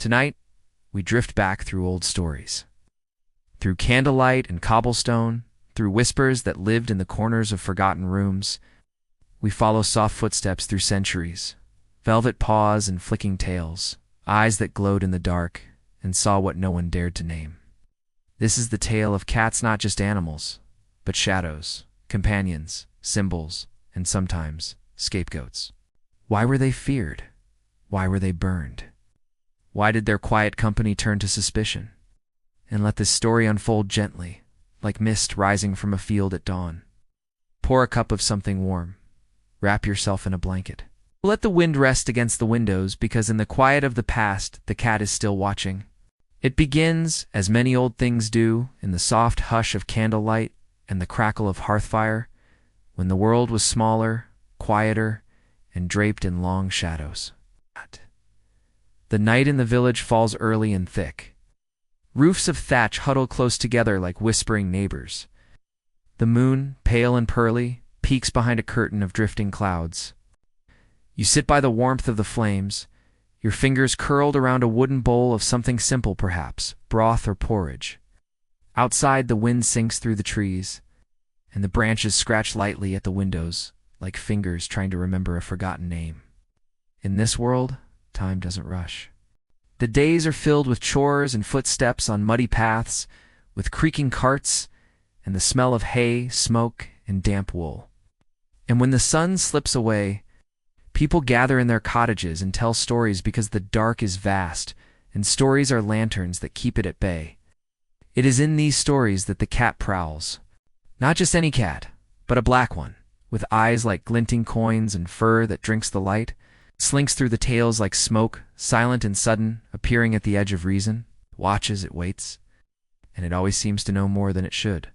Tonight, we drift back through old stories. Through candlelight and cobblestone, through whispers that lived in the corners of forgotten rooms, we follow soft footsteps through centuries, velvet paws and flicking tails, eyes that glowed in the dark and saw what no one dared to name. This is the tale of cats, not just animals, but shadows, companions, symbols, and sometimes scapegoats. Why were they feared? Why were they burned? Why did their quiet company turn to suspicion? And let this story unfold gently, like mist rising from a field at dawn. Pour a cup of something warm. Wrap yourself in a blanket. Let the wind rest against the windows, because in the quiet of the past, the cat is still watching. It begins, as many old things do, in the soft hush of candlelight and the crackle of hearth fire, when the world was smaller, quieter, and draped in long shadows. The night in the village falls early and thick. Roofs of thatch huddle close together like whispering neighbors. The moon, pale and pearly, peeks behind a curtain of drifting clouds. You sit by the warmth of the flames, your fingers curled around a wooden bowl of something simple perhaps, broth or porridge. Outside, the wind sinks through the trees, and the branches scratch lightly at the windows, like fingers trying to remember a forgotten name. In this world, time doesn't rush. The days are filled with chores and footsteps on muddy paths, with creaking carts, and the smell of hay, smoke, and damp wool. And when the sun slips away, people gather in their cottages and tell stories, because the dark is vast, and stories are lanterns that keep it at bay. It is in these stories that the cat prowls. Not just any cat, but a black one, with eyes like glinting coins and fur that drinks the light, slinks through the tales like smoke, silent and sudden, appearing at the edge of reason, watches, it waits, and it always seems to know more than it should.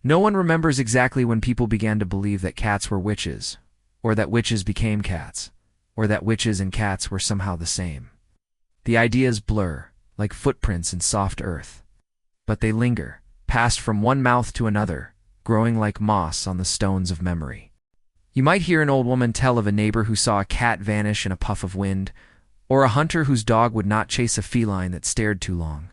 No one remembers exactly when people began to believe that cats were witches, or that witches became cats, or that witches and cats were somehow the same. The ideas blur, like footprints in soft earth. But they linger, passed from one mouth to another, growing like moss on the stones of memory. You might hear an old woman tell of a neighbor who saw a cat vanish in a puff of wind, or a hunter whose dog would not chase a feline that stared too long.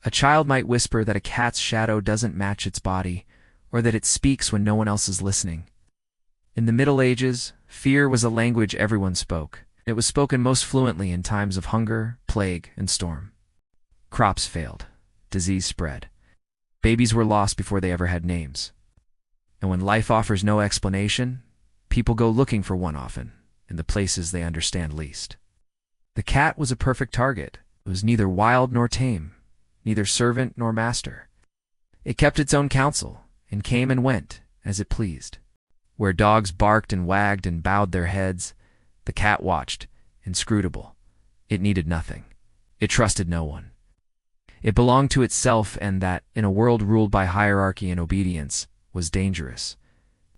A child might whisper that a cat's shadow doesn't match its body, or that it speaks when no one else is listening. In the Middle Ages, fear was a language everyone spoke. It was spoken most fluently in times of hunger, plague, and storm. Crops failed. Disease spread. Babies were lost before they ever had names. And when life offers no explanation, people go looking for one, often in the places they understand least. The cat was a perfect target. It was neither wild nor tame, neither servant nor master. It kept its own counsel, and came and went as it pleased. Where dogs barked and wagged and bowed their heads, the cat watched, inscrutable. It needed nothing. It trusted no one. It belonged to itself, and that, in a world ruled by hierarchy and obedience, was dangerous.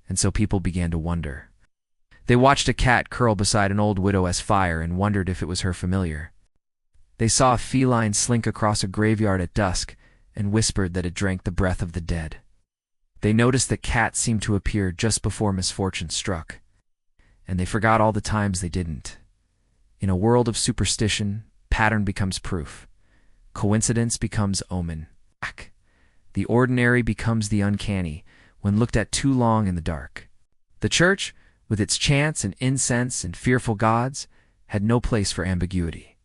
And so people began to wonder. They watched a cat curl beside an old widow's fire and wondered if it was her familiar. They saw a feline slink across a graveyard at dusk and whispered that it drank the breath of the dead. They noticed that cats seemed to appear just before misfortune struck, and they forgot all the times they didn't. In a world of superstition, pattern becomes proof. Coincidence becomes omen. The ordinary becomes the uncanny when looked at too long in the dark. The church, with its chants and incense and fearful gods, had no place for ambiguity.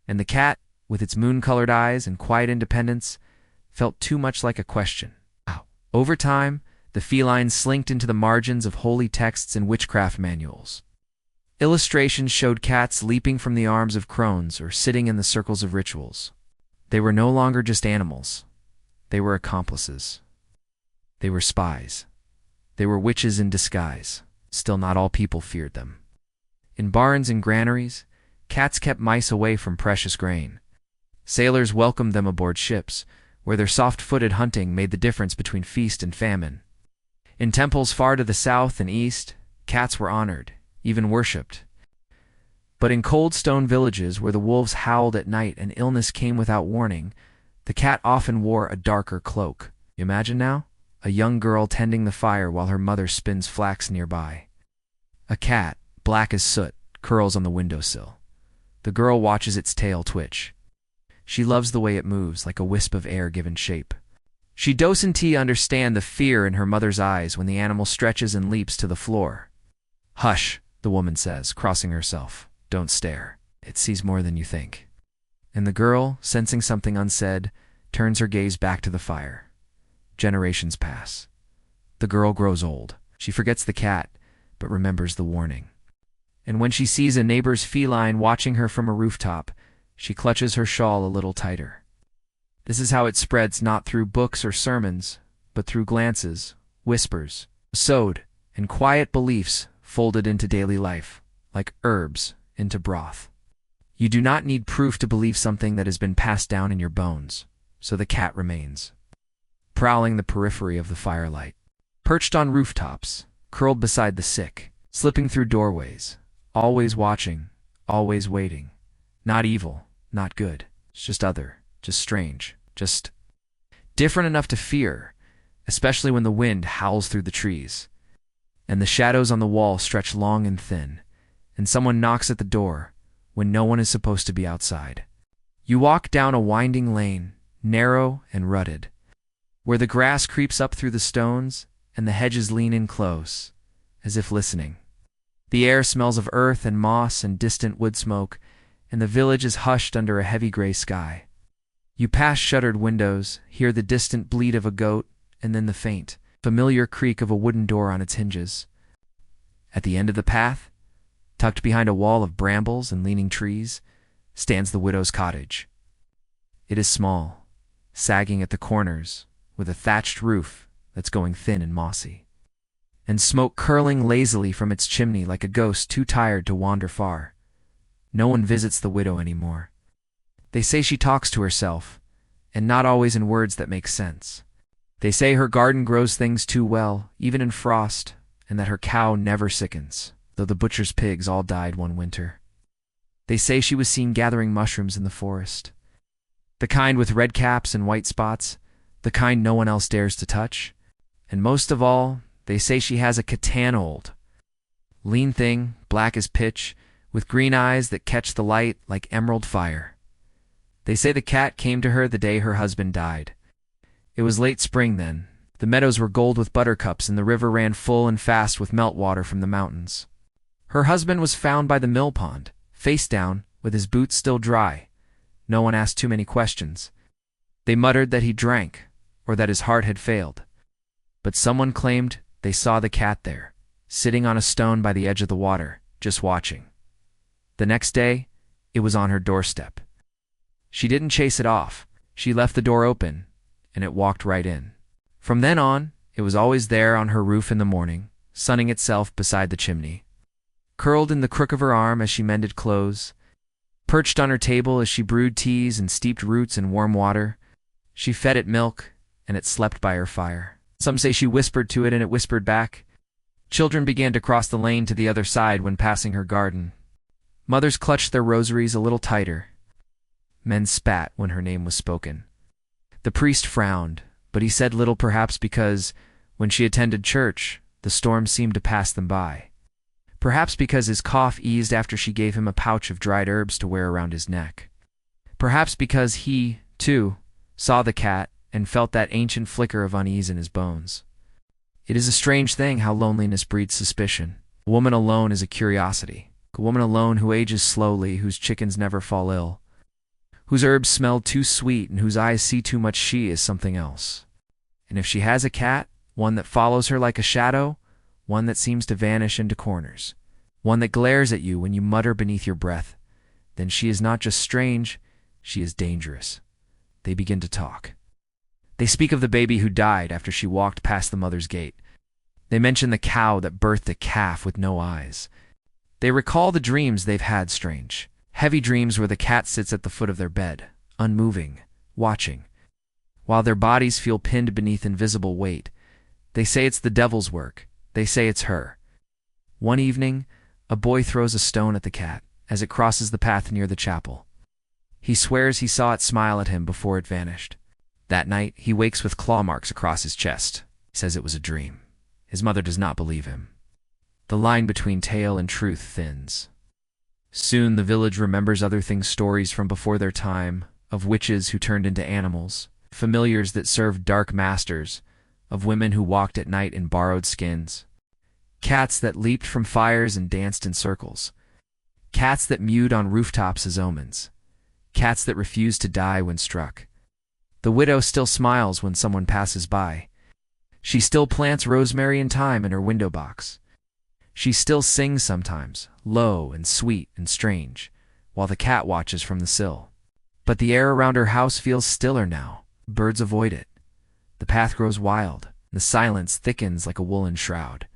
And the cat, with its moon-colored eyes and quiet independence, felt too much like a question. Over time, the feline slinked into the margins of holy texts and witchcraft manuals. Illustrations showed cats leaping from the arms of crones or sitting in the circles of rituals. They were no longer just animals. They were accomplices. They were spies. They were witches in disguise. Still, not all people feared them. In barns and granaries, cats kept mice away from precious grain. Sailors welcomed them aboard ships, where their soft-footed hunting made the difference between feast and famine. In temples far to the south and east, cats were honored, even worshipped. But in cold stone villages where the wolves howled at night and illness came without warning, the cat often wore a darker cloak. Imagine now, a young girl tending the fire while her mother spins flax nearby. A cat, black as soot, curls on the windowsill. The girl watches its tail twitch. She loves the way it moves, like a wisp of air given shape. She doesn't understand the fear in her mother's eyes when the animal stretches and leaps to the floor. "Hush," the woman says, crossing herself. "Don't stare. It sees more than you think." And the girl, sensing something unsaid, turns her gaze back to the fire. Generations pass. The girl grows old. She forgets the cat, but remembers the warning. And when she sees a neighbor's feline watching her from a rooftop, she clutches her shawl a little tighter. This is how it spreads, not through books or sermons, but through glances, whispers, sewed, and quiet beliefs folded into daily life, like herbs into broth. You do not need proof to believe something that has been passed down in your bones, so the cat remains, prowling the periphery of the firelight, perched on rooftops, curled beside the sick, slipping through doorways, always watching, always waiting. Not evil, not good, it's just other, just strange, just different enough to fear, especially when the wind howls through the trees, and the shadows on the wall stretch long and thin, and someone knocks at the door when no one is supposed to be outside. You walk down a winding lane, narrow and rutted, where the grass creeps up through the stones and the hedges lean in close, as if listening. The air smells of earth and moss and distant wood smoke, and the village is hushed under a heavy gray sky. You pass shuttered windows, hear the distant bleat of a goat, and then the faint, familiar creak of a wooden door on its hinges. At the end of the path, tucked behind a wall of brambles and leaning trees, stands the widow's cottage. It is small, sagging at the corners, with a thatched roof that's going thin and mossy, and smoke curling lazily from its chimney like a ghost too tired to wander far. No one visits the widow anymore. They say she talks to herself, and not always in words that make sense. They say her garden grows things too well, even in frost, and that her cow never sickens, though the butcher's pigs all died one winter. They say she was seen gathering mushrooms in the forest, the kind with red caps and white spots, the kind no one else dares to touch. And most of all, they say she has a cat, lean thing, black as pitch, with green eyes that catch the light like emerald fire. They say the cat came to her the day her husband died. It was late spring then. The meadows were gold with buttercups and the river ran full and fast with meltwater from the mountains. Her husband was found by the mill pond, face down, with his boots still dry. No one asked too many questions. They muttered that he drank, or that his heart had failed. But someone claimed they saw the cat there, sitting on a stone by the edge of the water, just watching. The next day, it was on her doorstep. She didn't chase it off. She left the door open, and it walked right in. From then on, it was always there on her roof in the morning, sunning itself beside the chimney, curled in the crook of her arm as she mended clothes, perched on her table as she brewed teas and steeped roots in warm water. She fed it milk, and it slept by her fire. Some say she whispered to it, and it whispered back. Children began to cross the lane to the other side when passing her garden. Mothers clutched their rosaries a little tighter. Men spat when her name was spoken. The priest frowned, but he said little, perhaps because, when she attended church, the storm seemed to pass them by. Perhaps because his cough eased after she gave him a pouch of dried herbs to wear around his neck. Perhaps because he, too, saw the cat and felt that ancient flicker of unease in his bones. It is a strange thing how loneliness breeds suspicion. A woman alone is a curiosity. A woman alone who ages slowly, whose chickens never fall ill, whose herbs smell too sweet, and whose eyes see too much, she is something else. And if she has a cat, one that follows her like a shadow, one that seems to vanish into corners, one that glares at you when you mutter beneath your breath, then she is not just strange, she is dangerous. They begin to talk. They speak of the baby who died after she walked past the mother's gate. They mention the cow that birthed a calf with no eyes. They recall the dreams they've had, strange, heavy dreams where the cat sits at the foot of their bed, unmoving, watching, while their bodies feel pinned beneath invisible weight. They say it's the devil's work. They say it's her. One evening, a boy throws a stone at the cat as it crosses the path near the chapel. He swears he saw it smile at him before it vanished. That night, he wakes with claw marks across his chest. He says it was a dream. His mother does not believe him. The line between tale and truth thins. Soon the village remembers other things, stories from before their time, of witches who turned into animals, familiars that served dark masters, of women who walked at night in borrowed skins, cats that leaped from fires and danced in circles, cats that mewed on rooftops as omens, cats that refused to die when struck. The widow still smiles when someone passes by. She still plants rosemary and thyme in her window box. She still sings sometimes, low and sweet and strange, while the cat watches from the sill. But the air around her house feels stiller now. Birds avoid it. The path grows wild. The silence thickens like a woolen shroud.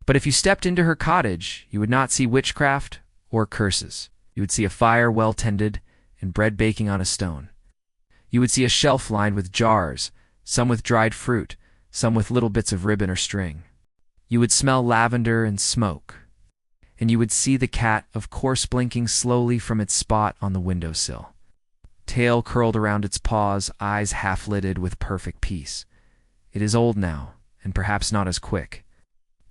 But if you stepped into her cottage, you would not see witchcraft or curses. You would see a fire well tended and bread baking on a stone. You would see a shelf lined with jars, some with dried fruit, some with little bits of ribbon or string. You would smell lavender and smoke. And you would see the cat, of course, blinking slowly from its spot on the windowsill. Tail curled around its paws, eyes half-lidded with perfect peace. It is old now, and perhaps not as quick.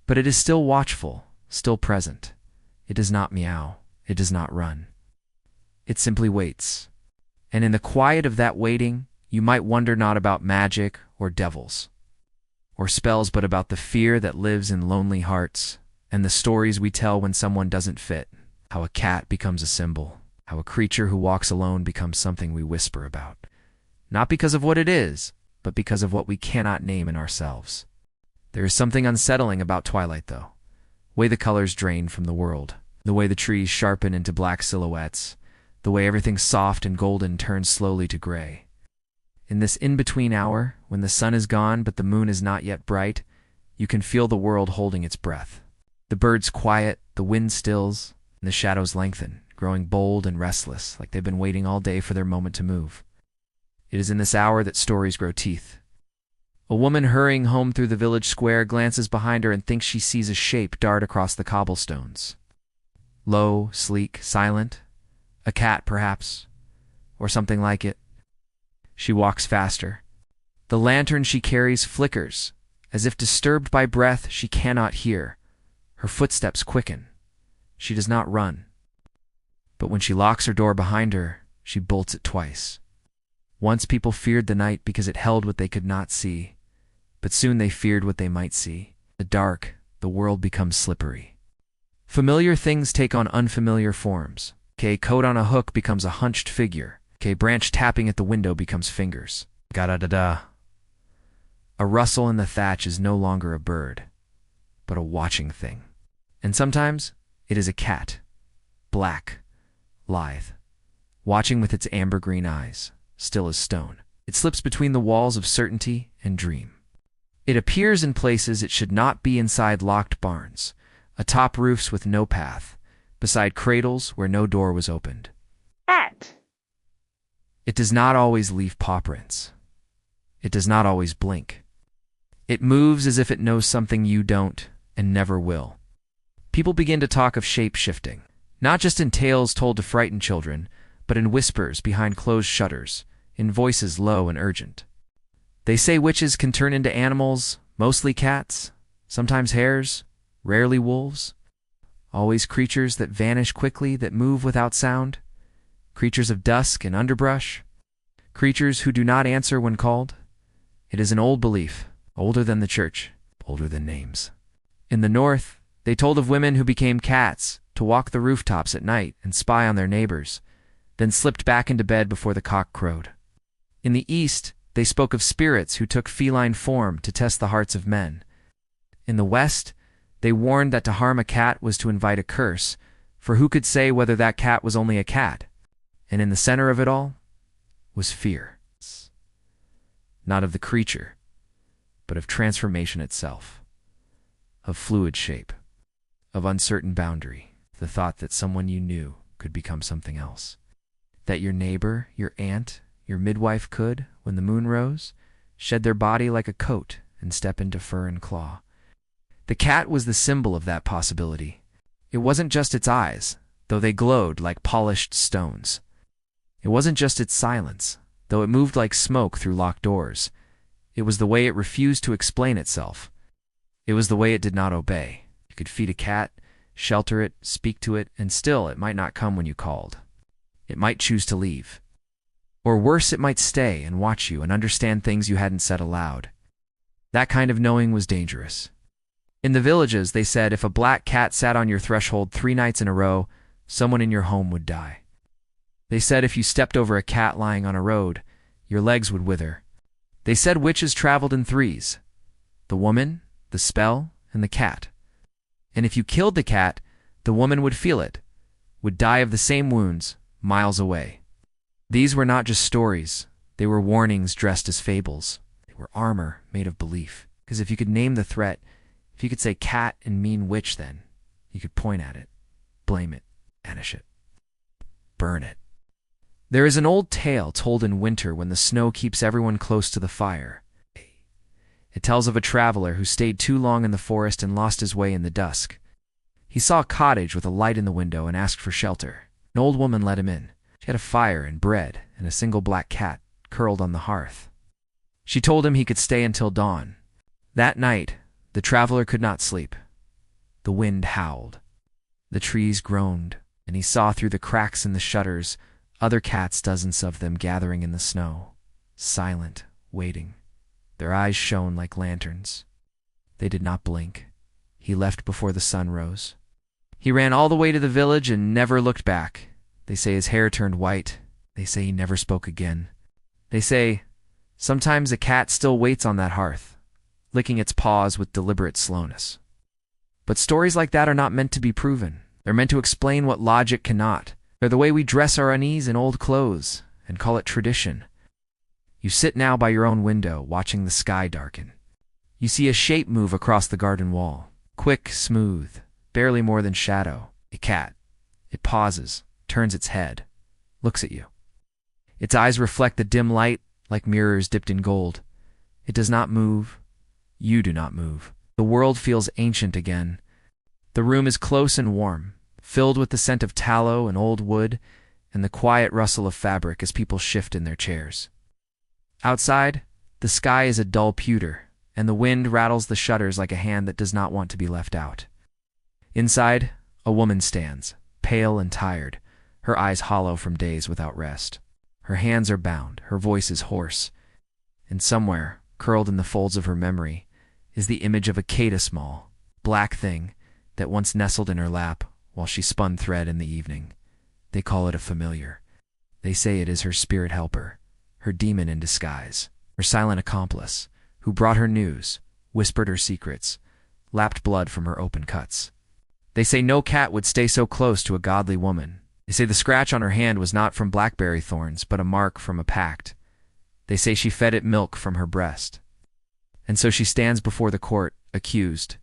But it is still watchful, still present. It does not meow. It does not run. It simply waits. And in the quiet of that waiting, you might wonder not about magic or devils or spells, but about the fear that lives in lonely hearts and the stories we tell when someone doesn't fit, how a cat becomes a symbol, how a creature who walks alone becomes something we whisper about, not because of what it is, but because of what we cannot name in ourselves. There is something unsettling about twilight, though. The way the colors drain from the world, the way the trees sharpen into black silhouettes, the way everything soft and golden turns slowly to gray. In this in-between hour, when the sun is gone but the moon is not yet bright, you can feel the world holding its breath. The birds quiet, the wind stills, and the shadows lengthen, growing bold and restless, like they've been waiting all day for their moment to move. It is in this hour that stories grow teeth. A woman hurrying home through the village square glances behind her and thinks she sees a shape dart across the cobblestones. Low, sleek, silent. A cat, perhaps, or something like it. She walks faster. The lantern she carries flickers, as if disturbed by breath she cannot hear. Her footsteps quicken. She does not run. But when she locks her door behind her, she bolts it twice. Once people feared the night because it held what they could not see, but soon they feared what they might see. The dark, the world becomes slippery. Familiar things take on unfamiliar forms. A coat on a hook becomes a hunched figure. A branch tapping at the window becomes fingers. Ga-da-da-da. A rustle in the thatch is no longer a bird, but a watching thing. And sometimes it is a cat, black, lithe, watching with its amber-green eyes, still as stone. It slips between the walls of certainty and dream. It appears in places it should not be, inside locked barns, atop roofs with no path, beside cradles where no door was opened. Cat. It does not always leave paw prints. It does not always blink. It moves as if it knows something you don't and never will. People begin to talk of shape-shifting, not just in tales told to frighten children, but in whispers behind closed shutters, in voices low and urgent. They say witches can turn into animals, mostly cats, sometimes hares, rarely wolves. Always creatures that vanish quickly, that move without sound. Creatures of dusk and underbrush. Creatures who do not answer when called. It is an old belief, older than the church, older than names. In the north, they told of women who became cats to walk the rooftops at night and spy on their neighbors, then slipped back into bed before the cock crowed. In the east, they spoke of spirits who took feline form to test the hearts of men. In the west, they warned that to harm a cat was to invite a curse, for who could say whether that cat was only a cat? And in the center of it all was fear. Not of the creature, but of transformation itself, of fluid shape, of uncertain boundary, the thought that someone you knew could become something else, that your neighbor, your aunt, your midwife could, when the moon rose, shed their body like a coat and step into fur and claw. The cat was the symbol of that possibility. It wasn't just its eyes, though they glowed like polished stones. It wasn't just its silence, though it moved like smoke through locked doors. It was the way it refused to explain itself. It was the way it did not obey. You could feed a cat, shelter it, speak to it, and still it might not come when you called. It might choose to leave. Or worse, it might stay and watch you and understand things you hadn't said aloud. That kind of knowing was dangerous. In the villages, they said if a black cat sat on your threshold 3 nights in a row, someone in your home would die. They said if you stepped over a cat lying on a road, your legs would wither. They said witches traveled in 3s: the woman, the spell, and the cat. And if you killed the cat, the woman would feel it, would die of the same wounds, miles away. These were not just stories. They were warnings dressed as fables. They were armor made of belief. Because if you could name the threat, if you could say cat and mean witch, then you could point at it, blame it, banish it, burn it. There is an old tale told in winter when the snow keeps everyone close to the fire. It tells of a traveler who stayed too long in the forest and lost his way in the dusk. He saw a cottage with a light in the window and asked for shelter. An old woman let him in. She had a fire and bread and a single black cat curled on the hearth. She told him he could stay until dawn. That night, the traveler could not sleep. The wind howled. The trees groaned, and he saw through the cracks in the shutters other cats, dozens of them, gathering in the snow, silent, waiting. Their eyes shone like lanterns. They did not blink. He left before the sun rose. He ran all the way to the village and never looked back. They say his hair turned white. They say he never spoke again. They say sometimes a cat still waits on that hearth, licking its paws with deliberate slowness. But stories like that are not meant to be proven. They're meant to explain what logic cannot. They're the way we dress our unease in old clothes and call it tradition. You sit now by your own window, watching the sky darken. You see a shape move across the garden wall. Quick, smooth, barely more than shadow. A cat. It pauses, turns its head, looks at you. Its eyes reflect the dim light like mirrors dipped in gold. It does not move. You do not move. The world feels ancient again. The room is close and warm, filled with the scent of tallow and old wood and the quiet rustle of fabric as people shift in their chairs. Outside, the sky is a dull pewter, and the wind rattles the shutters like a hand that does not want to be left out. Inside, a woman stands, pale and tired, her eyes hollow from days without rest. Her hands are bound, her voice is hoarse, and somewhere, curled in the folds of her memory, is the image of a small, black thing that once nestled in her lap while she spun thread in the evening. They call it a familiar. They say it is her spirit helper, her demon in disguise, her silent accomplice, who brought her news, whispered her secrets, lapped blood from her open cuts. They say no cat would stay so close to a godly woman. They say the scratch on her hand was not from blackberry thorns, but a mark from a pact. They say she fed it milk from her breast. And so she stands before the court, accused.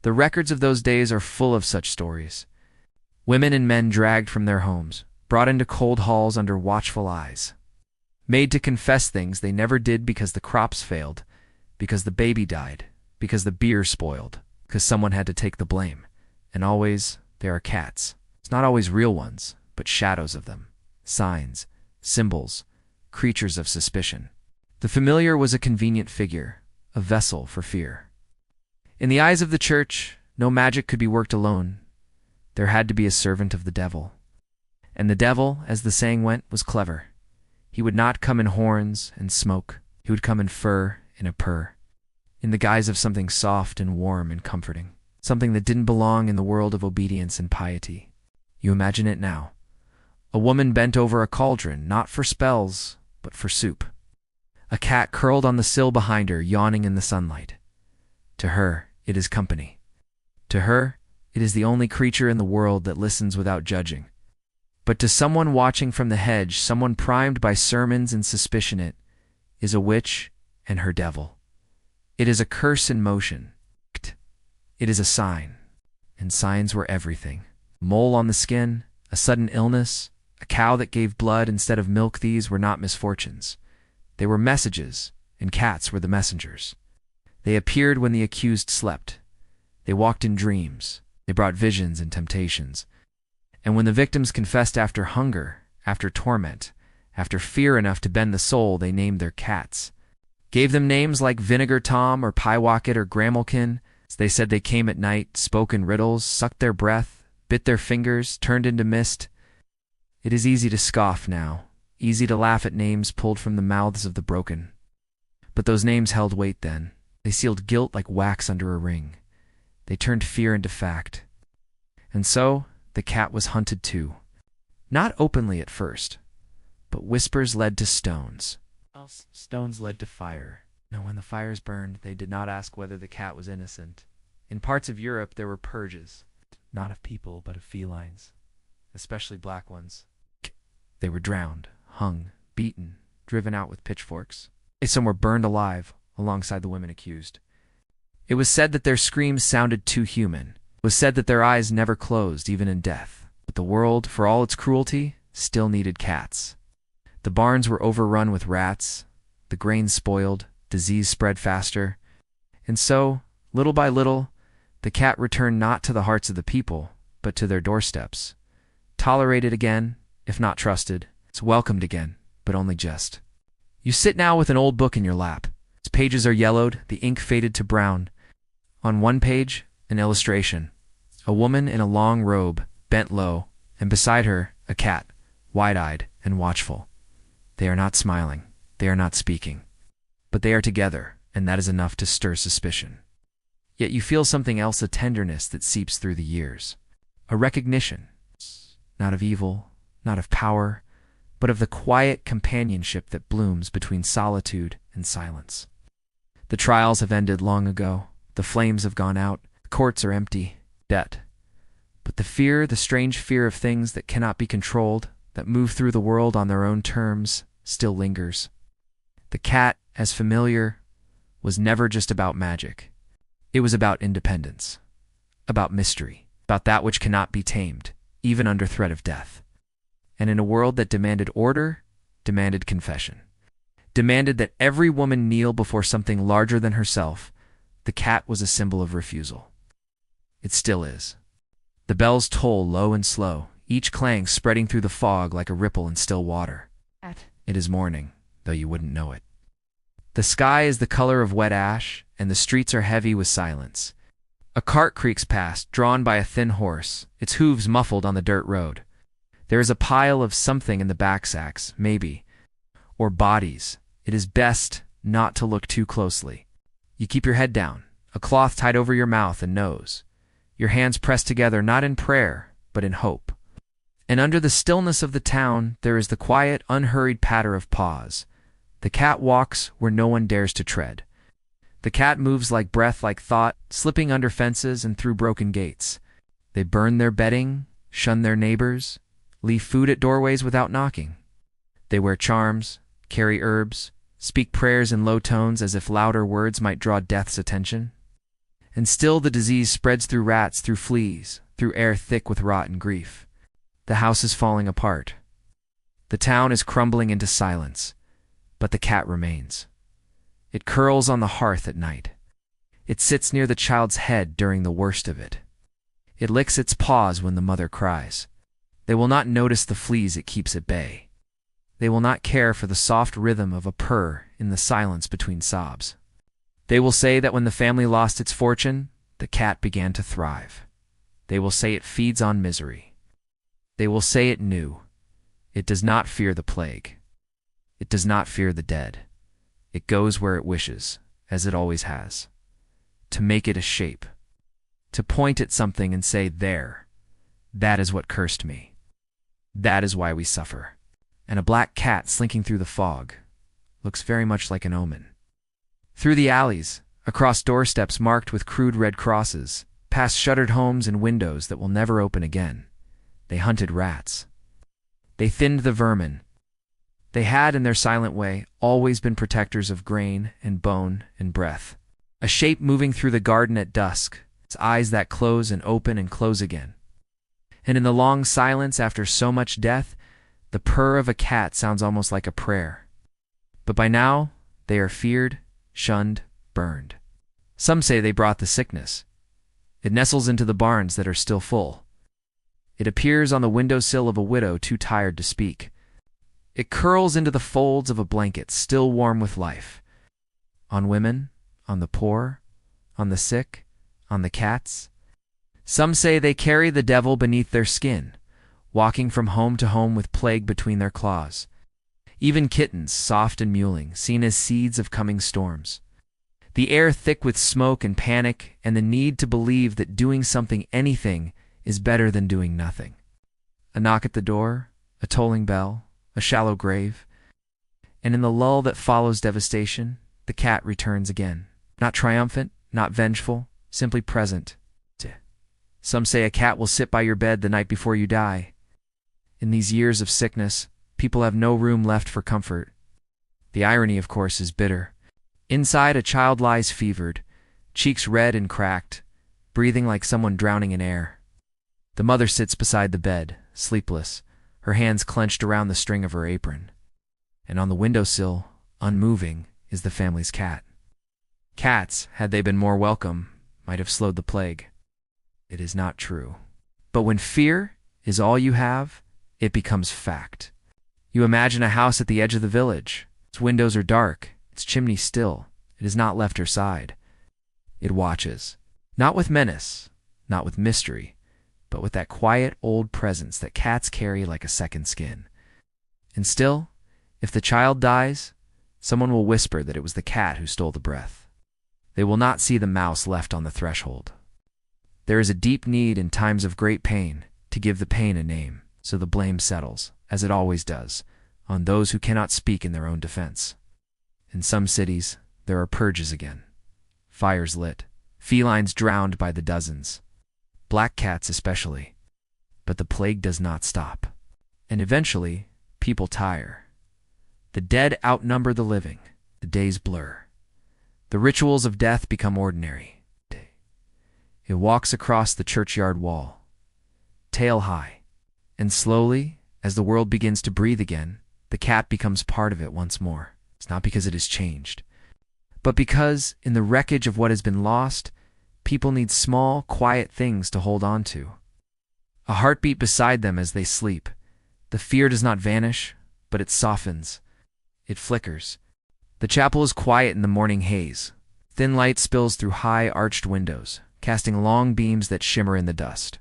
The records of those days are full of such stories. Women and men dragged from their homes, brought into cold halls under watchful eyes, made to confess things they never did because the crops failed, because the baby died, because the beer spoiled, because someone had to take the blame. And always, there are cats. It's not always real ones, but shadows of them, signs, symbols, creatures of suspicion. The familiar was a convenient figure, a vessel for fear. In the eyes of the church, no magic could be worked alone. There had to be a servant of the devil. And the devil, as the saying went, was clever. He would not come in horns and smoke. He would come in fur and a purr, in the guise of something soft and warm and comforting, something that didn't belong in the world of obedience and piety. You imagine it now. A woman bent over a cauldron, not for spells, but for soup. A cat curled on the sill behind her, yawning in the sunlight. To her, it is company. To her, it is the only creature in the world that listens without judging. But to someone watching from the hedge, someone primed by sermons and suspicion, it is a witch and her devil. It is a curse in motion. It is a sign. And signs were everything. A mole on the skin, a sudden illness, a cow that gave blood instead of milk. These were not misfortunes. They were messages, and cats were the messengers. They appeared when the accused slept. They walked in dreams. They brought visions and temptations. And when the victims confessed after hunger, after torment, after fear enough to bend the soul, they named their cats. Gave them names like Vinegar Tom or Pyewacket or Gramelkin. They said they came at night, spoke in riddles, sucked their breath, bit their fingers, turned into mist. It is easy to scoff now, easy to laugh at names pulled from the mouths of the broken. But those names held weight then. They sealed guilt like wax under a ring. They turned fear into fact. And so, the cat was hunted too. Not openly at first, but whispers led to stones. Stones led to fire. And when the fires burned, they did not ask whether the cat was innocent. In parts of Europe there were purges, not of people, but of felines, especially black ones. They were drowned, hung, beaten, driven out with pitchforks. Some were burned alive alongside the women accused. It was said that their screams sounded too human. It was said that their eyes never closed, even in death. But the world, for all its cruelty, still needed cats. The barns were overrun with rats, the grain spoiled, disease spread faster. And so, little by little, the cat returned not to the hearts of the people, but to their doorsteps. Tolerated again, if not trusted. It's welcomed again, but only just. You sit now with an old book in your lap. Its pages are yellowed, the ink faded to brown. On one page, an illustration. A woman in a long robe, bent low, and beside her, a cat, wide-eyed and watchful. They are not smiling, they are not speaking. But they are together, and that is enough to stir suspicion. Yet you feel something else, a tenderness that seeps through the years. A recognition, not of evil, not of power, but of the quiet companionship that blooms between solitude and silence. The trials have ended long ago. The flames have gone out. The courts are empty. Debt. But the fear, the strange fear of things that cannot be controlled, that move through the world on their own terms, still lingers. The cat, as familiar, was never just about magic. It was about independence, about mystery, about that which cannot be tamed, even under threat of death. And in a world that demanded order, demanded confession, demanded that every woman kneel before something larger than herself, the cat was a symbol of refusal. It still is. The bells toll low and slow, each clang spreading through the fog like a ripple in still water. It is morning, though you wouldn't know it. The sky is the color of wet ash, and the streets are heavy with silence. A cart creaks past, drawn by a thin horse, its hooves muffled on the dirt road. There is a pile of something in the back sacks, maybe, or bodies. It is best not to look too closely. You keep your head down, a cloth tied over your mouth and nose, your hands pressed together not in prayer, but in hope. And under the stillness of the town, there is the quiet, unhurried patter of paws. The cat walks where no one dares to tread. The cat moves like breath, like thought, slipping under fences and through broken gates. They burn their bedding, shun their neighbors, leave food at doorways without knocking. They wear charms, carry herbs, speak prayers in low tones as if louder words might draw death's attention. And still the disease spreads through rats, through fleas, through air thick with rot and grief. The house is falling apart. The town is crumbling into silence, but the cat remains. It curls on the hearth at night. It sits near the child's head during the worst of it. It licks its paws when the mother cries. They will not notice the fleas it keeps at bay. They will not care for the soft rhythm of a purr in the silence between sobs. They will say that when the family lost its fortune, the cat began to thrive. They will say it feeds on misery. They will say it knew. It does not fear the plague. It does not fear the dead. It goes where it wishes, as it always has. To make it a shape. To point at something and say, there. That is what cursed me. That is why we suffer. And a black cat slinking through the fog looks very much like an omen. Through the alleys, across doorsteps marked with crude red crosses, past shuttered homes and windows that will never open again, they hunted rats. They thinned the vermin. They had, in their silent way, always been protectors of grain and bone and breath. A shape moving through the garden at dusk, its eyes that close and open and close again. And in the long silence after so much death, the purr of a cat sounds almost like a prayer. But by now, they are feared, shunned, burned. Some say they brought the sickness. It nestles into the barns that are still full. It appears on the windowsill of a widow too tired to speak. It curls into the folds of a blanket still warm with life. On women, on the poor, on the sick, on the cats. Some say they carry the devil beneath their skin, walking from home to home with plague between their claws. Even kittens, soft and mewling, seen as seeds of coming storms. The air thick with smoke and panic and the need to believe that doing something, anything, is better than doing nothing. A knock at the door, a tolling bell, a shallow grave. And in the lull that follows devastation, the cat returns again. Not triumphant, not vengeful, simply present. Some say a cat will sit by your bed the night before you die. In these years of sickness, people have no room left for comfort. The irony, of course, is bitter. Inside, a child lies fevered, cheeks red and cracked, breathing like someone drowning in air. The mother sits beside the bed, sleepless, her hands clenched around the string of her apron. And on the windowsill, unmoving, is the family's cat. Cats, had they been more welcome, might have slowed the plague. It is not true. But when fear is all you have, it becomes fact. You imagine a house at the edge of the village. Its windows are dark, its chimney still. It has not left her side. It watches, not with menace, not with mystery, but with that quiet old presence that cats carry like a second skin. And still, if the child dies, someone will whisper that it was the cat who stole the breath. They will not see the mouse left on the threshold. There is a deep need in times of great pain to give the pain a name, so the blame settles, as it always does, on those who cannot speak in their own defense. In some cities, there are purges again. Fires lit, felines drowned by the dozens, black cats especially. But the plague does not stop. And eventually, people tire. The dead outnumber the living. The days blur. The rituals of death become ordinary. It walks across the churchyard wall, tail high, and slowly, as the world begins to breathe again, the cat becomes part of it once more. It's not because it has changed, but because, in the wreckage of what has been lost, people need small, quiet things to hold on to. A heartbeat beside them as they sleep. The fear does not vanish, but it softens. It flickers. The chapel is quiet in the morning haze. Thin light spills through high, arched windows, casting long beams that shimmer in the dust.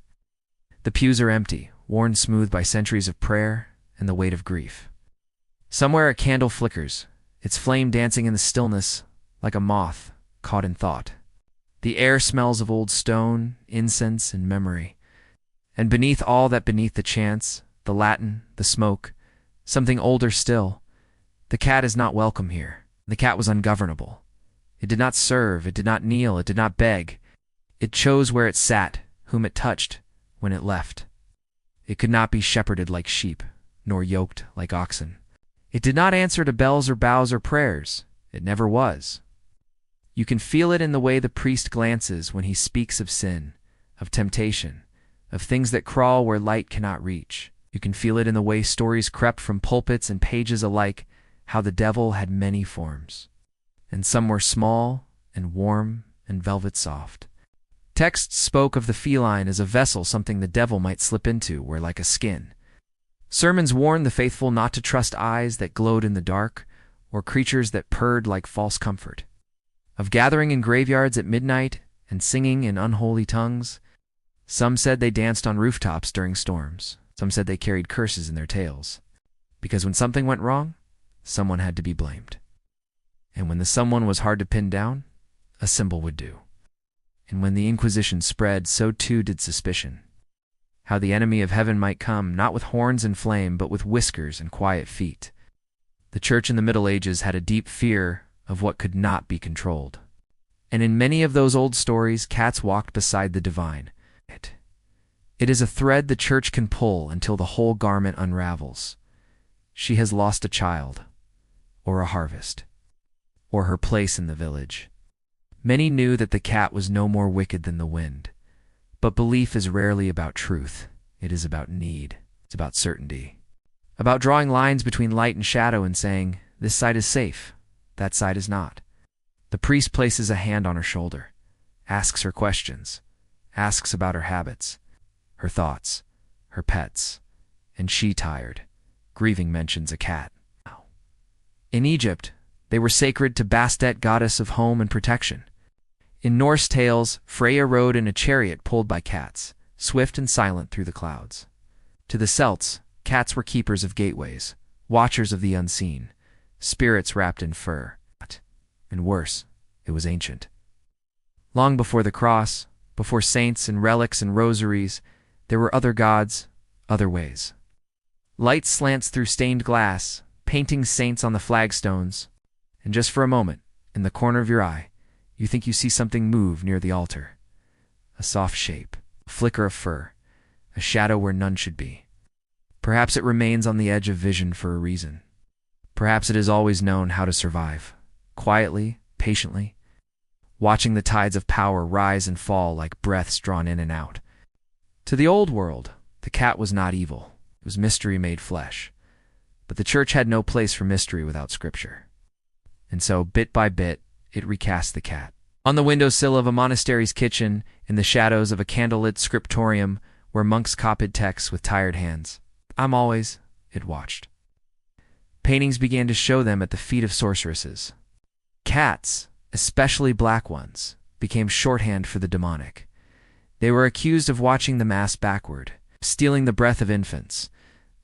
The pews are empty, worn smooth by centuries of prayer and the weight of grief. Somewhere a candle flickers, its flame dancing in the stillness like a moth caught in thought. The air smells of old stone, incense, and memory. And beneath all that, beneath the chants, the Latin, the smoke, something older still, the cat is not welcome here. The cat was ungovernable. It did not serve, it did not kneel, it did not beg. It chose where it sat, whom it touched, when it left. It could not be shepherded like sheep, nor yoked like oxen. It did not answer to bells or bows or prayers. It never was. You can feel it in the way the priest glances when he speaks of sin, of temptation, of things that crawl where light cannot reach. You can feel it in the way stories crept from pulpits and pages alike, how the devil had many forms. And some were small and warm and velvet soft. Texts spoke of the feline as a vessel, something the devil might slip into, where like a skin. Sermons warned the faithful not to trust eyes that glowed in the dark, or creatures that purred like false comfort. Of gathering in graveyards at midnight and singing in unholy tongues. Some said they danced on rooftops during storms. Some said they carried curses in their tails. Because when something went wrong, someone had to be blamed. And when the someone was hard to pin down, a symbol would do. And when the Inquisition spread, so too did suspicion. How the enemy of heaven might come, not with horns and flame, but with whiskers and quiet feet. The Church in the Middle Ages had a deep fear of what could not be controlled. And in many of those old stories, cats walked beside the divine. It is a thread the Church can pull until the whole garment unravels. She has lost a child, or a harvest, or her place in the village. Many knew that the cat was no more wicked than the wind. But belief is rarely about truth. It is about need. It's about certainty. About drawing lines between light and shadow and saying, this side is safe, that side is not. The priest places a hand on her shoulder, asks her questions, asks about her habits, her thoughts, her pets, and she, tired, grieving, mentions a cat. In Egypt, they were sacred to Bastet, goddess of home and protection. In Norse tales, Freya rode in a chariot pulled by cats, swift and silent through the clouds. To the Celts, cats were keepers of gateways, watchers of the unseen, spirits wrapped in fur. And worse, it was ancient. Long before the cross, before saints and relics and rosaries, there were other gods, other ways. Light slants through stained glass, painting saints on the flagstones, and just for a moment, in the corner of your eye, you think you see something move near the altar. A soft shape, a flicker of fur, a shadow where none should be. Perhaps it remains on the edge of vision for a reason. Perhaps it has always known how to survive, quietly, patiently, watching the tides of power rise and fall like breaths drawn in and out. To the old world, the cat was not evil. It was mystery made flesh. But the church had no place for mystery without scripture. And so, bit by bit, it recast the cat. On the windowsill of a monastery's kitchen, in the shadows of a candlelit scriptorium where monks copied texts with tired hands, it watched. Paintings began to show them at the feet of sorceresses. Cats, especially black ones, became shorthand for the demonic. They were accused of watching the mass backward, stealing the breath of infants,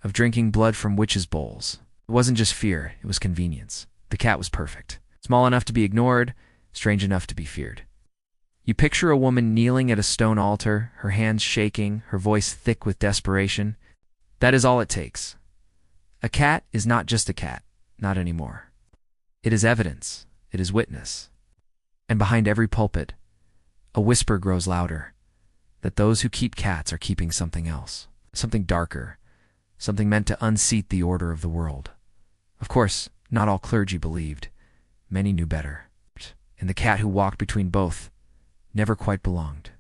of drinking blood from witches' bowls. It wasn't just fear, it was convenience. The cat was perfect. Small enough to be ignored, strange enough to be feared. You picture a woman kneeling at a stone altar, her hands shaking, her voice thick with desperation. That is all it takes. A cat is not just a cat, not anymore. It is evidence, it is witness. And behind every pulpit, a whisper grows louder, that those who keep cats are keeping something else, something darker, something meant to unseat the order of the world. Of course, not all clergy believed. Many knew better. And the cat who walked between both never quite belonged.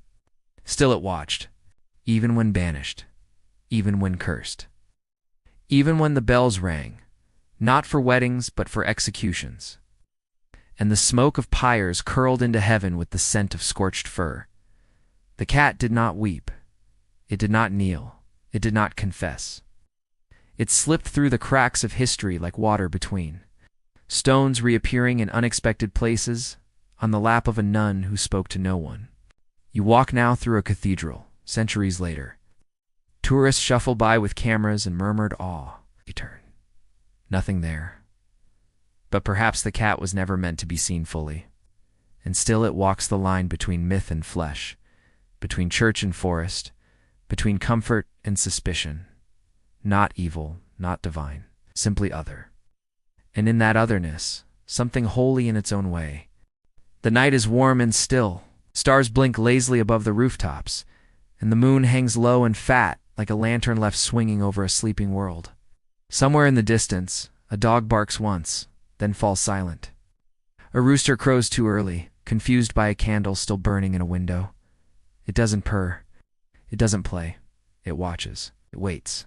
Still it watched, even when banished, even when cursed. Even when the bells rang, not for weddings but for executions. And the smoke of pyres curled into heaven with the scent of scorched fur. The cat did not weep. It did not kneel. It did not confess. It slipped through the cracks of history like water between, stones reappearing in unexpected places, on the lap of a nun who spoke to no one. You walk now through a cathedral, centuries later. Tourists shuffle by with cameras and murmured awe. You turn. Nothing there. But perhaps the cat was never meant to be seen fully. And still it walks the line between myth and flesh, between church and forest, between comfort and suspicion. Not evil, not divine, simply other. And in that otherness, something holy in its own way. The night is warm and still. Stars blink lazily above the rooftops, and the moon hangs low and fat like a lantern left swinging over a sleeping world. Somewhere in the distance, a dog barks once, then falls silent. A rooster crows too early, confused by a candle still burning in a window. It doesn't purr. It doesn't play. It watches. It waits.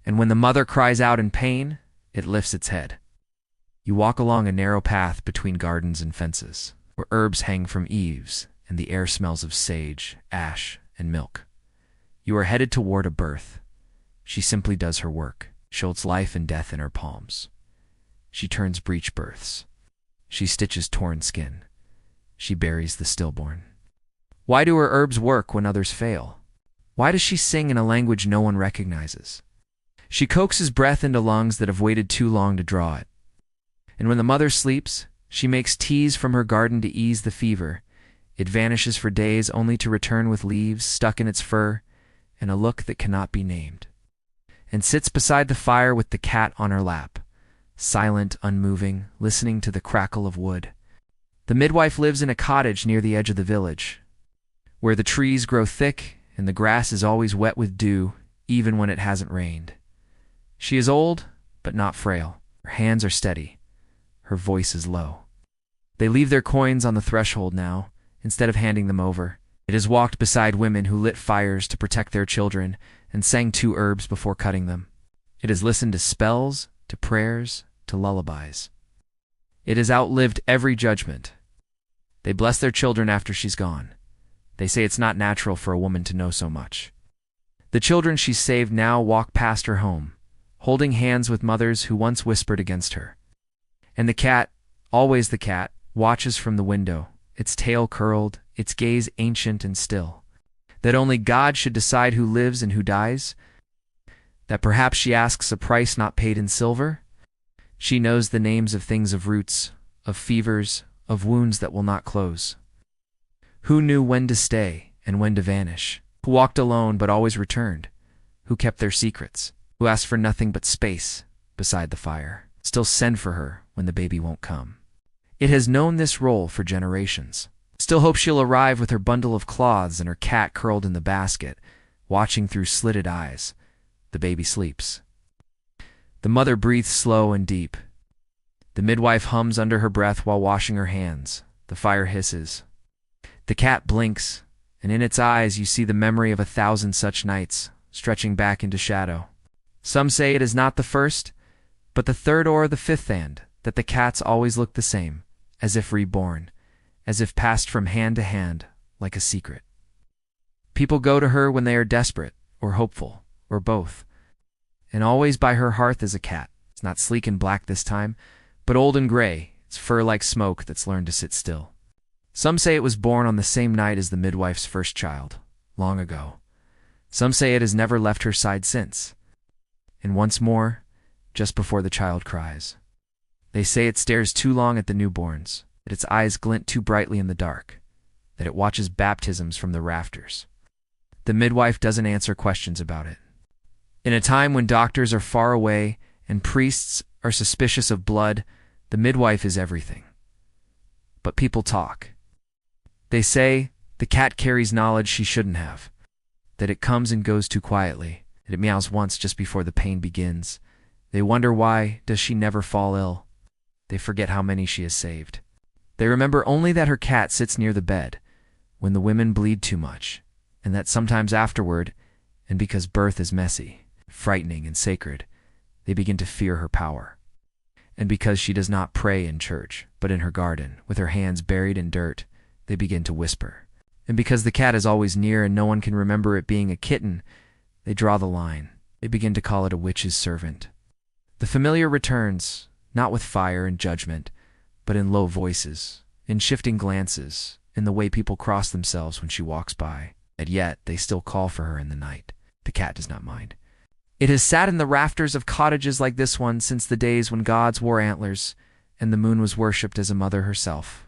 And when the mother cries out in pain, it lifts its head. You walk along a narrow path between gardens and fences, where herbs hang from eaves and the air smells of sage, ash, and milk. You are headed toward a birth. She simply does her work, shows life and death in her palms. She turns breech births. She stitches torn skin. She buries the stillborn. Why do her herbs work when others fail? Why does she sing in a language no one recognizes? She coaxes breath into lungs that have waited too long to draw it. And when the mother sleeps, she makes teas from her garden to ease the fever. It vanishes for days only to return with leaves stuck in its fur and a look that cannot be named. And sits beside the fire with the cat on her lap, silent, unmoving, listening to the crackle of wood. The midwife lives in a cottage near the edge of the village, where the trees grow thick and the grass is always wet with dew, even when it hasn't rained. She is old, but not frail. Her hands are steady. Her voice is low. They leave their coins on the threshold now, instead of handing them over. It has walked beside women who lit fires to protect their children and sang 2 herbs before cutting them. It has listened to spells, to prayers, to lullabies. It has outlived every judgment. They bless their children after she's gone. They say it's not natural for a woman to know so much. The children she saved now walk past her home, holding hands with mothers who once whispered against her. And the cat, always the cat, watches from the window, its tail curled, its gaze ancient and still. That only God should decide who lives and who dies? That perhaps she asks a price not paid in silver? She knows the names of things, of roots, of fevers, of wounds that will not close. Who knew when to stay and when to vanish? Who walked alone but always returned? Who kept their secrets? Who asked for nothing but space beside the fire? Still send for her when the baby won't come. It has known this role for generations. Still hopes she'll arrive with her bundle of cloths and her cat curled in the basket, watching through slitted eyes. The baby sleeps. The mother breathes slow and deep. The midwife hums under her breath while washing her hands. The fire hisses. The cat blinks, and in its eyes you see the memory of 1,000 such nights, stretching back into shadow. Some say it is not the first, but the third or the fifth, and that the cats always look the same, as if reborn, as if passed from hand to hand, like a secret. People go to her when they are desperate, or hopeful, or both. And always by her hearth is a cat. It's not sleek and black this time, but old and gray, its fur like smoke that's learned to sit still. Some say it was born on the same night as the midwife's first child, long ago. Some say it has never left her side since. And once more, just before the child cries. They say it stares too long at the newborns, that its eyes glint too brightly in the dark, that it watches baptisms from the rafters. The midwife doesn't answer questions about it. In a time when doctors are far away and priests are suspicious of blood, the midwife is everything. But people talk. They say the cat carries knowledge she shouldn't have, that it comes and goes too quietly, that it meows once just before the pain begins. They wonder why does she never fall ill. They forget how many she has saved. They remember only that her cat sits near the bed when the women bleed too much, and that sometimes afterward, and because birth is messy, frightening and sacred, they begin to fear her power. And because she does not pray in church, but in her garden, with her hands buried in dirt, they begin to whisper. And because the cat is always near and no one can remember it being a kitten, they draw the line. They begin to call it a witch's servant. The familiar returns, not with fire and judgment, but in low voices, in shifting glances, in the way people cross themselves when she walks by. And yet they still call for her in the night. The cat does not mind. It has sat in the rafters of cottages like this one since the days when gods wore antlers and the moon was worshipped as a mother herself.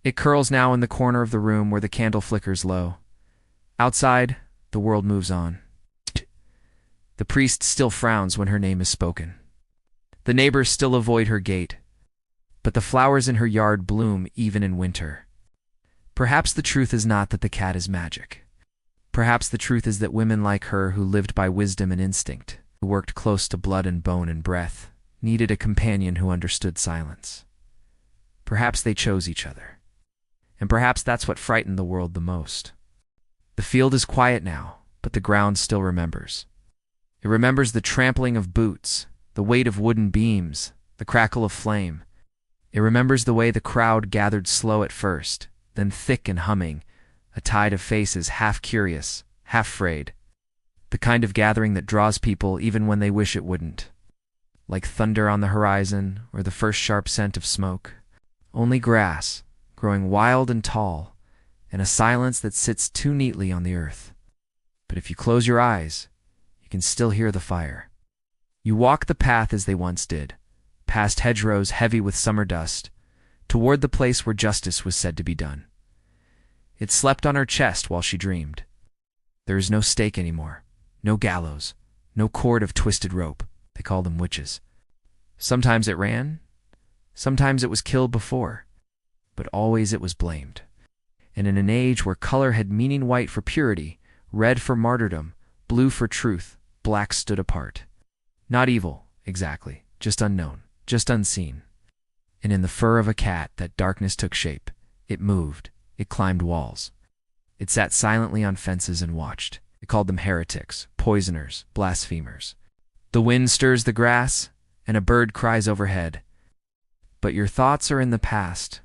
It curls now in the corner of the room where the candle flickers low. Outside, the world moves on. The priest still frowns when her name is spoken. The neighbors still avoid her gate, but the flowers in her yard bloom even in winter. Perhaps the truth is not that the cat is magic. Perhaps the truth is that women like her who lived by wisdom and instinct, who worked close to blood and bone and breath, needed a companion who understood silence. Perhaps they chose each other. And perhaps that's what frightened the world the most. The field is quiet now, but the ground still remembers. It remembers the trampling of boots, the weight of wooden beams, the crackle of flame. It remembers the way the crowd gathered slow at first, then thick and humming, a tide of faces half curious, half afraid. The kind of gathering that draws people even when they wish it wouldn't. Like thunder on the horizon or the first sharp scent of smoke. Only grass, growing wild and tall, and a silence that sits too neatly on the earth. But if you close your eyes, you can still hear the fire. You walk the path as they once did, past hedgerows heavy with summer dust, toward the place where justice was said to be done. It slept on her chest while she dreamed. There is no stake anymore, no gallows, no cord of twisted rope. They call them witches. Sometimes it ran, sometimes it was killed before, but always it was blamed. And in an age where color had meaning, white for purity, red for martyrdom, blue for truth, black stood apart. Not evil, exactly, just unknown, just unseen. And in the fur of a cat that darkness took shape. It moved, it climbed walls. It sat silently on fences and watched. It called them heretics, poisoners, blasphemers. The wind stirs the grass, and a bird cries overhead. But your thoughts are in the past,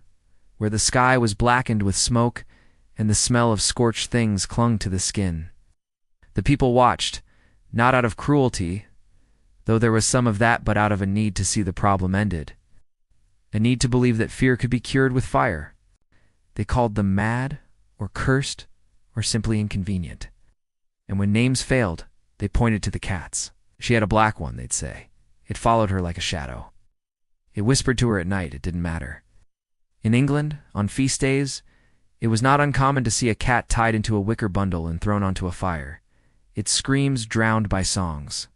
where the sky was blackened with smoke and the smell of scorched things clung to the skin. The people watched, not out of cruelty, though there was some of that, but out of a need to see the problem ended. A need to believe that fear could be cured with fire. They called them mad, or cursed, or simply inconvenient. And when names failed, they pointed to the cats. She had a black one, they'd say. It followed her like a shadow. It whispered to her at night it didn't matter. In England, on feast days, it was not uncommon to see a cat tied into a wicker bundle and thrown onto a fire, its screams drowned by songs.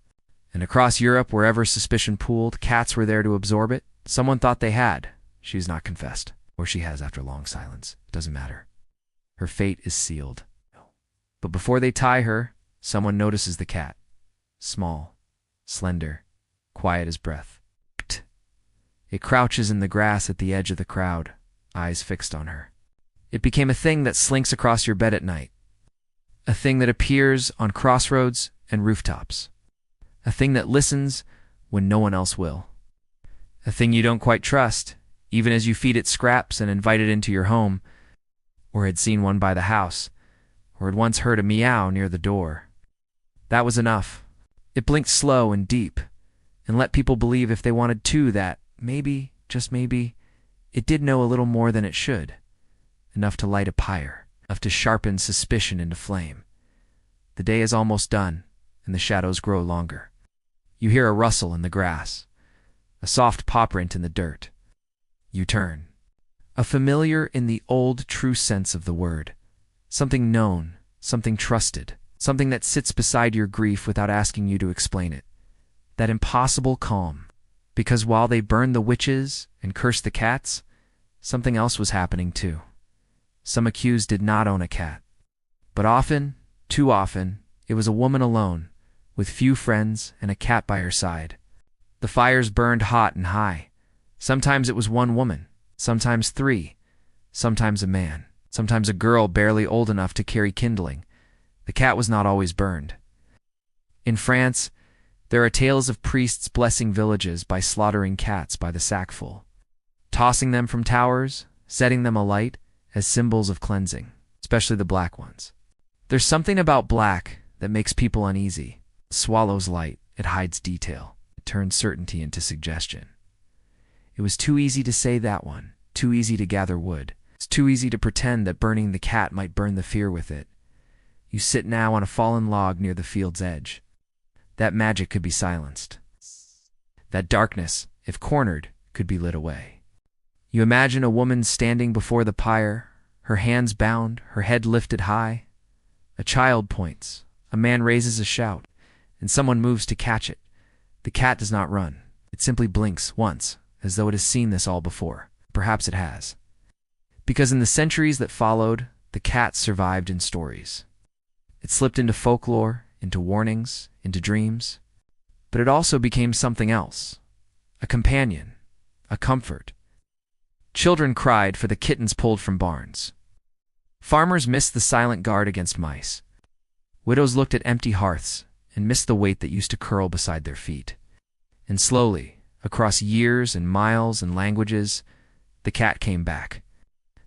And across Europe, wherever suspicion pooled, cats were there to absorb it. Someone thought they had. She has not confessed. Or she has after long silence. It doesn't matter. Her fate is sealed. But before they tie her, someone notices the cat. Small, slender, quiet as breath. It crouches in the grass at the edge of the crowd, eyes fixed on her. It became a thing that slinks across your bed at night. A thing that appears on crossroads and rooftops. A thing that listens when no one else will. A thing you don't quite trust, even as you feed it scraps and invite it into your home, or had seen one by the house, or had once heard a meow near the door. That was enough. It blinked slow and deep, and let people believe if they wanted to that, maybe, just maybe, it did know a little more than it should. Enough to light a pyre, enough to sharpen suspicion into flame. The day is almost done, and the shadows grow longer. You hear a rustle in the grass, a soft paw print in the dirt. You turn. A familiar in the old true sense of the word. Something known, something trusted, something that sits beside your grief without asking you to explain it. That impossible calm. Because while they burned the witches and cursed the cats, something else was happening too. Some accused did not own a cat. But often, too often, it was a woman alone, with few friends and a cat by her side. The fires burned hot and high. Sometimes it was one woman, sometimes three, sometimes a man, sometimes a girl barely old enough to carry kindling. The cat was not always burned. In France, there are tales of priests blessing villages by slaughtering cats by the sackful, tossing them from towers, setting them alight as symbols of cleansing, especially the black ones. There's something about black that makes people uneasy. It swallows light, it hides detail, it turns certainty into suggestion. It was too easy to say that one, too easy to gather wood. It's too easy to pretend that burning the cat might burn the fear with it. You sit now on a fallen log near the field's edge. That magic could be silenced. That darkness, if cornered, could be lit away. You imagine a woman standing before the pyre, her hands bound, her head lifted high. A child points, a man raises a shout, and someone moves to catch it. The cat does not run. It simply blinks once, as though it has seen this all before. Perhaps it has. Because in the centuries that followed, the cat survived in stories. It slipped into folklore, into warnings, into dreams. But it also became something else. A companion, a comfort. Children cried for the kittens pulled from barns. Farmers missed the silent guard against mice. Widows looked at empty hearths and missed the weight that used to curl beside their feet. And slowly, across years and miles and languages, the cat came back.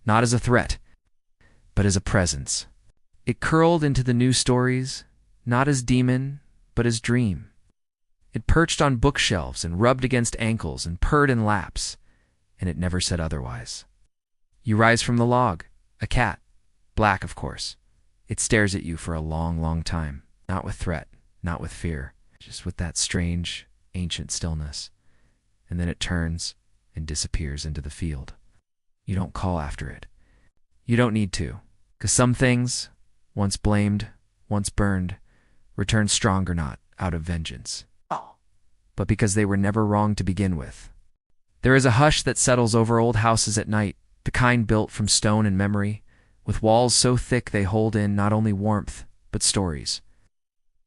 Not as a threat, but as a presence. It curled into the new stories, not as demon, but as dream. It perched on bookshelves and rubbed against ankles and purred in laps, and it never said otherwise. You rise from the log, a cat, black of course. It stares at you for a long, long time, not with threat, not with fear, just with that strange, ancient stillness. And then it turns and disappears into the field. You don't call after it. You don't need to, 'cause some things, once blamed, once burned, return strong or not, out of vengeance. But because they were never wrong to begin with. There is a hush that settles over old houses at night, the kind built from stone and memory, with walls so thick they hold in not only warmth, but stories.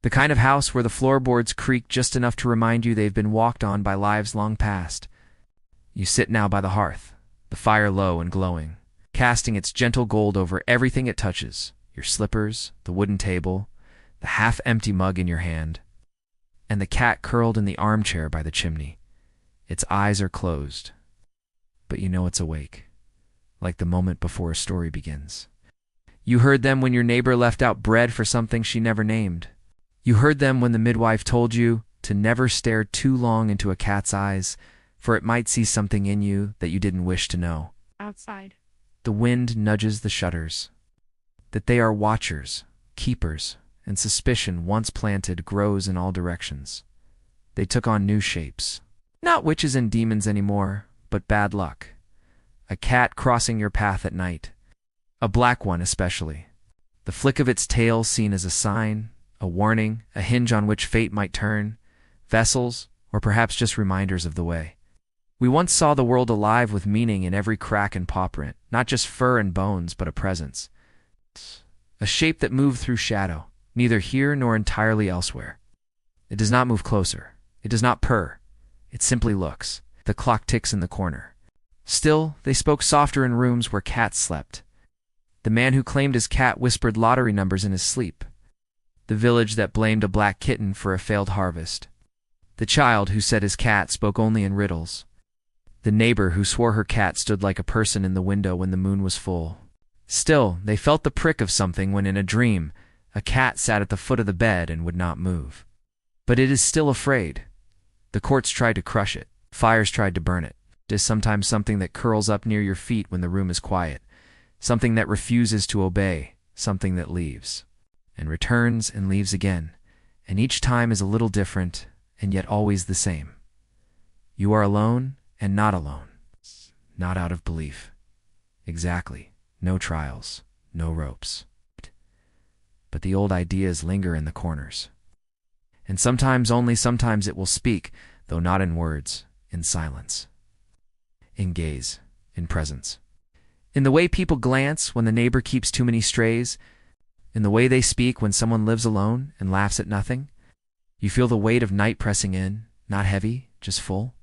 The kind of house where the floorboards creak just enough to remind you they've been walked on by lives long past. You sit now by the hearth, the fire low and glowing, casting its gentle gold over everything it touches, your slippers, the wooden table, the half-empty mug in your hand, and the cat curled in the armchair by the chimney. Its eyes are closed, but you know it's awake, like the moment before a story begins. You heard them when your neighbor left out bread for something she never named. You heard them when the midwife told you to never stare too long into a cat's eyes, for it might see something in you that you didn't wish to know. Outside. The wind nudges the shutters. That they are watchers, keepers, and suspicion once planted grows in all directions. They took on new shapes. Not witches and demons anymore, but bad luck. A cat crossing your path at night. A black one especially. The flick of its tail seen as a sign, a warning, a hinge on which fate might turn, vessels, or perhaps just reminders of the way. We once saw the world alive with meaning in every crack and paw print, not just fur and bones, but a presence. A shape that moved through shadow, neither here nor entirely elsewhere. It does not move closer. It does not purr. It simply looks. The clock ticks in the corner. Still, they spoke softer in rooms where cats slept. The man who claimed his cat whispered lottery numbers in his sleep. The village that blamed a black kitten for a failed harvest. The child who said his cat spoke only in riddles. The neighbor who swore her cat stood like a person in the window when the moon was full. Still, they felt the prick of something when in a dream, a cat sat at the foot of the bed and would not move. But it is still afraid. The courts tried to crush it. Fires tried to burn it. It is sometimes something that curls up near your feet when the room is quiet. Something that refuses to obey. Something that leaves. And returns and leaves again. And each time is a little different, and yet always the same. You are alone and not alone. Not out of belief. Exactly. No trials. No ropes. But the old ideas linger in the corners. And sometimes, only sometimes, it will speak, though not in words, in silence. In gaze, in presence. In the way people glance when the neighbor keeps too many strays. In the way they speak when someone lives alone and laughs at nothing. You feel the weight of night pressing in, not heavy, just full.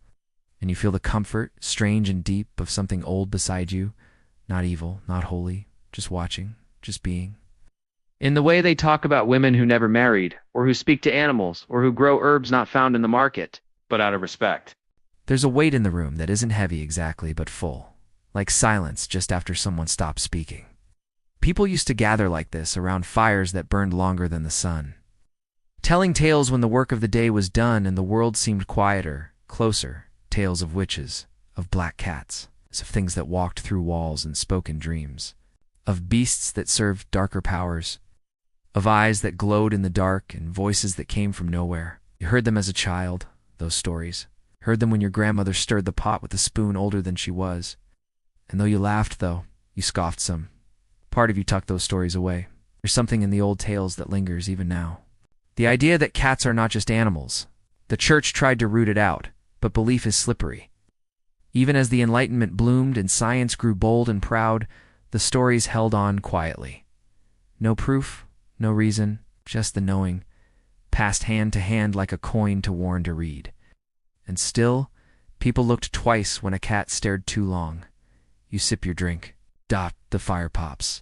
And you feel the comfort, strange and deep, of something old beside you, not evil, not holy, just watching, just being. In the way they talk about women who never married, or who speak to animals, or who grow herbs not found in the market, but out of respect. There's a weight in the room that isn't heavy exactly, but full, like silence just after someone stops speaking. People used to gather like this around fires that burned longer than the sun, telling tales when the work of the day was done and the world seemed quieter, closer, tales of witches, of black cats, of things that walked through walls and spoke in dreams, of beasts that served darker powers, of eyes that glowed in the dark and voices that came from nowhere. You heard them as a child, those stories. Heard them when your grandmother stirred the pot with a spoon older than she was. And though you laughed, though, you scoffed some. Part of you tucked those stories away. There's something in the old tales that lingers even now. The idea that cats are not just animals. The church tried to root it out, but belief is slippery. Even as the Enlightenment bloomed and science grew bold and proud, the stories held on quietly. No proof, no reason, just the knowing, passed hand to hand like a coin to warn to read. And still, people looked twice when a cat stared too long. You sip your drink. Dot, the fire pops.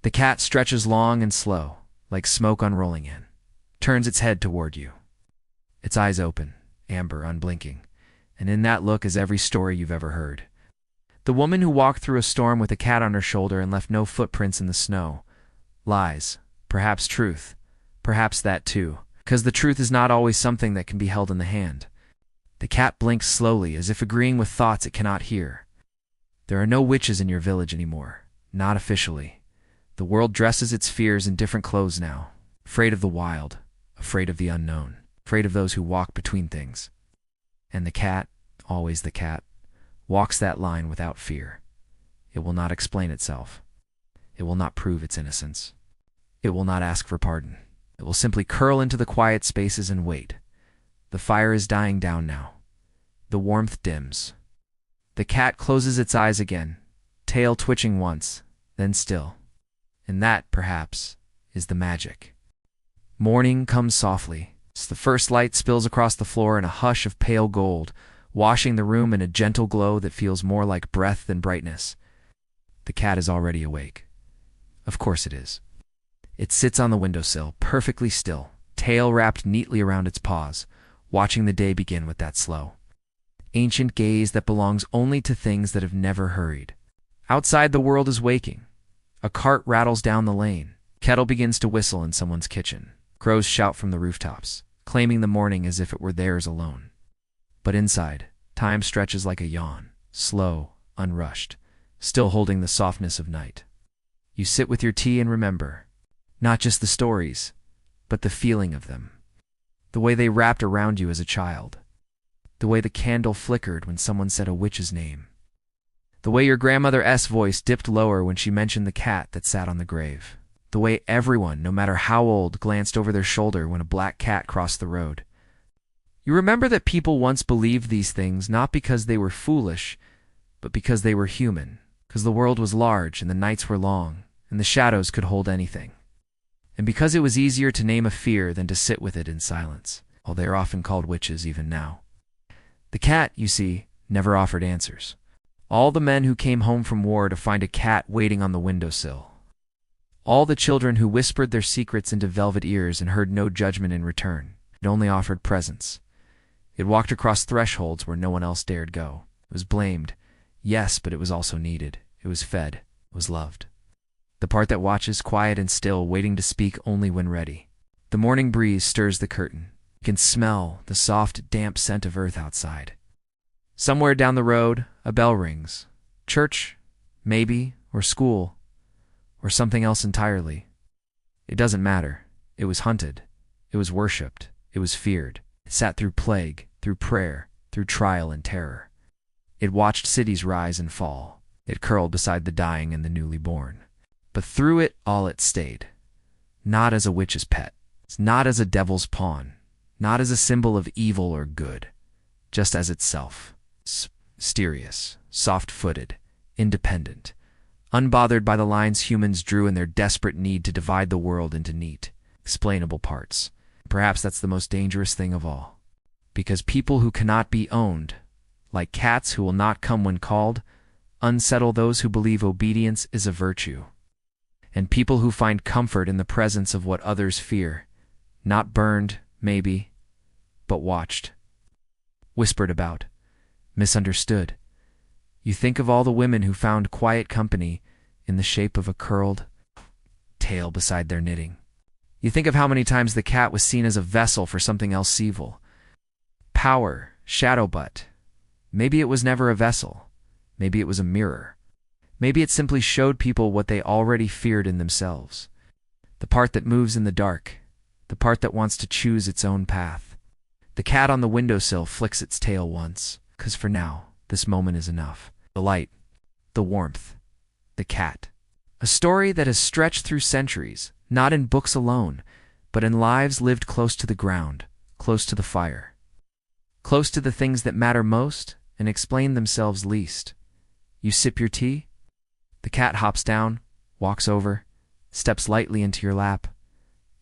The cat stretches long and slow, like smoke unrolling in. Turns its head toward you. Its eyes open, amber, unblinking. And in that look is every story you've ever heard. The woman who walked through a storm with a cat on her shoulder and left no footprints in the snow. Lies. Perhaps truth. Perhaps that too. Because the truth is not always something that can be held in the hand. The cat blinks slowly, as if agreeing with thoughts it cannot hear. There are no witches in your village anymore. Not officially. The world dresses its fears in different clothes now. Afraid of the wild. Afraid of the unknown. Afraid of those who walk between things. And the cat, always the cat, walks that line without fear. It will not explain itself. It will not prove its innocence. It will not ask for pardon. It will simply curl into the quiet spaces and wait. The fire is dying down now. The warmth dims. The cat closes its eyes again, tail twitching once, then still. And that, perhaps, is the magic. Morning comes softly. The first light spills across the floor in a hush of pale gold, washing the room in a gentle glow that feels more like breath than brightness. The cat is already awake. Of course it is. It sits on the windowsill, perfectly still, tail wrapped neatly around its paws, watching the day begin with that slow, ancient gaze that belongs only to things that have never hurried. Outside, the world is waking. A cart rattles down the lane. Kettle begins to whistle in someone's kitchen. Crows shout from the rooftops, claiming the morning as if it were theirs alone. But inside, time stretches like a yawn, slow, unrushed, still holding the softness of night. You sit with your tea and remember, not just the stories, but the feeling of them, the way they wrapped around you as a child. The way the candle flickered when someone said a witch's name. The way your grandmother's voice dipped lower when she mentioned the cat that sat on the grave. The way everyone, no matter how old, glanced over their shoulder when a black cat crossed the road. You remember that people once believed these things not because they were foolish, but because they were human, because the world was large and the nights were long, and the shadows could hold anything. And because it was easier to name a fear than to sit with it in silence, while they are often called witches even now. The cat, you see, never offered answers. All the men who came home from war to find a cat waiting on the windowsill. All the children who whispered their secrets into velvet ears and heard no judgment in return. It only offered presence. It walked across thresholds where no one else dared go. It was blamed, yes, but it was also needed. It was fed. It was loved. The part that watches, quiet and still, waiting to speak only when ready. The morning breeze stirs the curtain. You can smell the soft, damp scent of earth outside. Somewhere down the road, a bell rings. Church, maybe, or school, or something else entirely. It doesn't matter. It was hunted. It was worshipped. It was feared. It sat through plague, through prayer, through trial and terror. It watched cities rise and fall. It curled beside the dying and the newly born. But through it all it stayed. Not as a witch's pet. Not as a devil's pawn. Not as a symbol of evil or good. Just as itself. Mysterious, soft-footed, independent. Unbothered by the lines humans drew in their desperate need to divide the world into neat, explainable parts. Perhaps that's the most dangerous thing of all. Because people who cannot be owned, like cats who will not come when called, unsettle those who believe obedience is a virtue. And people who find comfort in the presence of what others fear, not burned, maybe, but watched, whispered about, misunderstood. You think of all the women who found quiet company in the shape of a curled tail beside their knitting. You think of how many times the cat was seen as a vessel for something else evil. Power, shadow but. Maybe it was never a vessel. Maybe it was a mirror. Maybe it simply showed people what they already feared in themselves. The part that moves in the dark. The part that wants to choose its own path. The cat on the windowsill flicks its tail once, 'cause for now, this moment is enough. The light, the warmth, the cat. A story that has stretched through centuries, not in books alone, but in lives lived close to the ground, close to the fire. Close to the things that matter most and explain themselves least. You sip your tea? The cat hops down, walks over, steps lightly into your lap.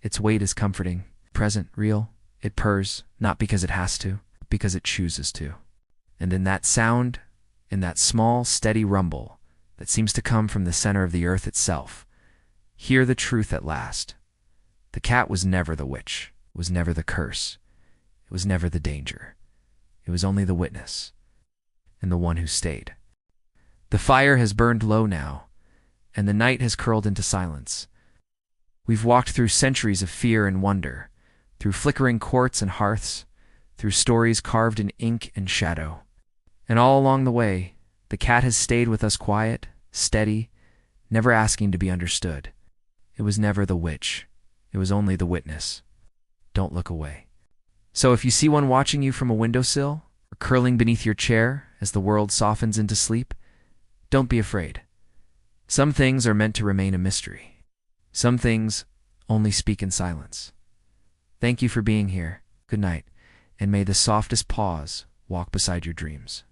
Its weight is comforting, present, real. It purrs, not because it has to, but because it chooses to. And in that sound, in that small, steady rumble that seems to come from the center of the earth itself, hear the truth at last. The cat was never the witch, was never the curse, it was never the danger. It was only the witness, and the one who stayed. The fire has burned low now, and the night has curled into silence. We've walked through centuries of fear and wonder, through flickering courts and hearths, through stories carved in ink and shadow. And all along the way, the cat has stayed with us quiet, steady, never asking to be understood. It was never the witch. It was only the witness. Don't look away. So if you see one watching you from a windowsill, or curling beneath your chair as the world softens into sleep, don't be afraid. Some things are meant to remain a mystery. Some things only speak in silence. Thank you for being here. Good night, and may the softest pause walk beside your dreams.